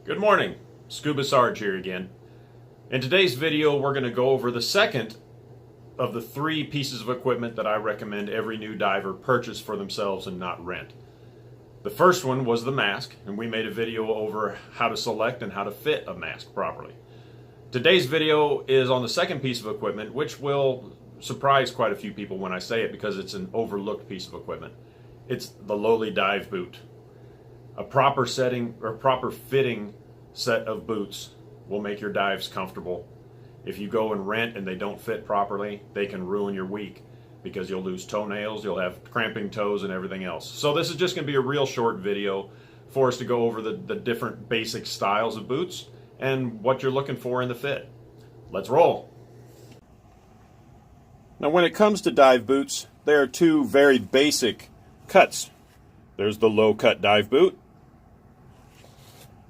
Good morning, Scuba Sarge here again. In today's video, we're going to go over the second of the 3 pieces of equipment that I recommend every new diver purchase for themselves and not rent. The first one was the mask, and we made a video over how to select and how to fit a mask properly. Today's video is on the second piece of equipment, which will surprise quite a few people when I say it because it's an overlooked piece of equipment. It's the lowly dive boot. A proper setting or proper fitting set of boots will make your dives comfortable. If you go and rent and they don't fit properly, they can ruin your week because you'll lose toenails, you'll have cramping toes and everything else. So this is just going to be a real short video for us to go over the different basic styles of boots and what you're looking for in the fit. Let's roll. Now when it comes to dive boots, there are 2 very basic cuts. There's the low cut dive boot,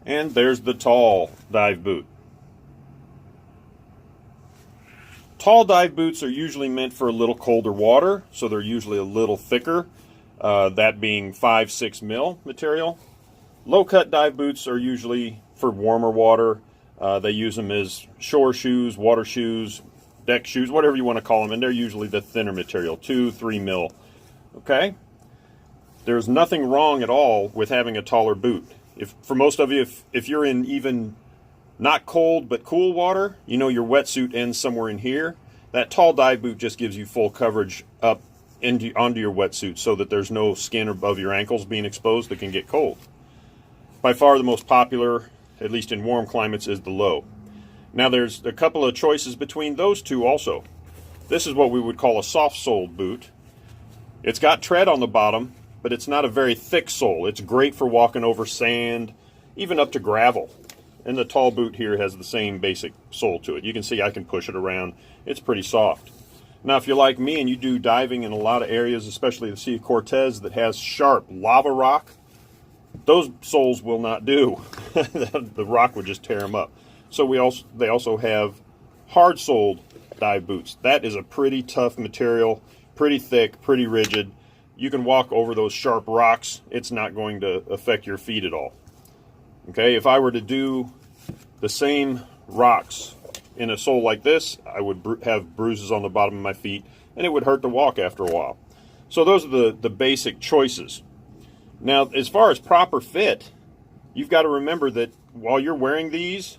and there's the tall dive boot. Tall dive boots are usually meant for a little colder water, so they're usually a little thicker, that being 5-6 mil material. Low cut dive boots are usually for warmer water. They use them as shore shoes, water shoes, deck shoes, whatever you want to call them, and they're usually the thinner material, 2-3 mil. Okay? There's nothing wrong at all with having a taller boot. For most of you, if you're in even not cold but cool water, you know your wetsuit ends somewhere in here. That tall dive boot just gives you full coverage up onto your wetsuit so that there's no skin above your ankles being exposed that can get cold. By far the most popular, at least in warm climates, is the low. Now there's a couple of choices between those 2 also. This is what we would call a soft-soled boot. It's got tread on the bottom, but it's not a very thick sole. It's great for walking over sand, even up to gravel. And the tall boot here has the same basic sole to it. You can see I can push it around. It's pretty soft. Now if you're like me and you do diving in a lot of areas, especially the Sea of Cortez that has sharp lava rock, those soles will not do. The rock would just tear them up. So they also have hard-soled dive boots. That is a pretty tough material, pretty thick, pretty rigid. You can walk over those sharp rocks. It's not going to affect your feet at all. Okay, if I were to do the same rocks in a sole like this, I would have bruises on the bottom of my feet, and it would hurt to walk after a while. So those are the basic choices. Now, as far as proper fit, you've got to remember that while you're wearing these,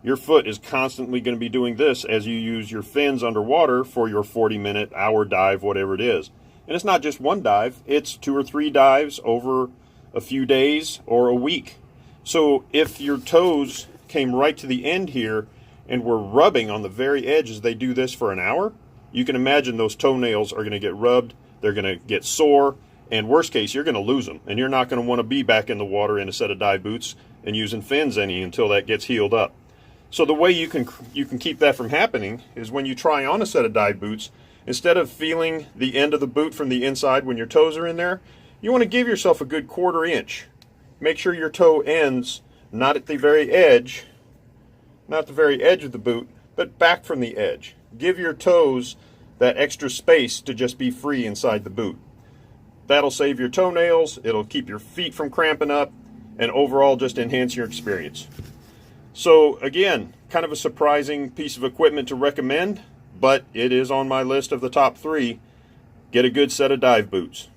your foot is constantly going to be doing this as you use your fins underwater for your 40-minute, hour dive, whatever it is. And it's not just one dive, it's 2 or 3 dives over a few days or a week. So if your toes came right to the end here and were rubbing on the very edge as they do this for an hour, you can imagine those toenails are going to get rubbed, they're going to get sore, and worst case, you're going to lose them. And you're not going to want to be back in the water in a set of dive boots and using fins until that gets healed up. So the way you can keep that from happening is when you try on a set of dive boots, instead of feeling the end of the boot from the inside when your toes are in there, you want to give yourself a good 1/4 inch. Make sure your toe ends not at the very edge, not the very edge of the boot, but back from the edge. Give your toes that extra space to just be free inside the boot. That'll save your toenails, it'll keep your feet from cramping up, and overall just enhance your experience. So again, kind of a surprising piece of equipment to recommend, but it is on my list of the top 3. Get a good set of dive boots.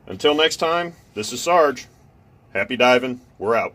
Until next time, this is Sarge. Happy diving. We're out.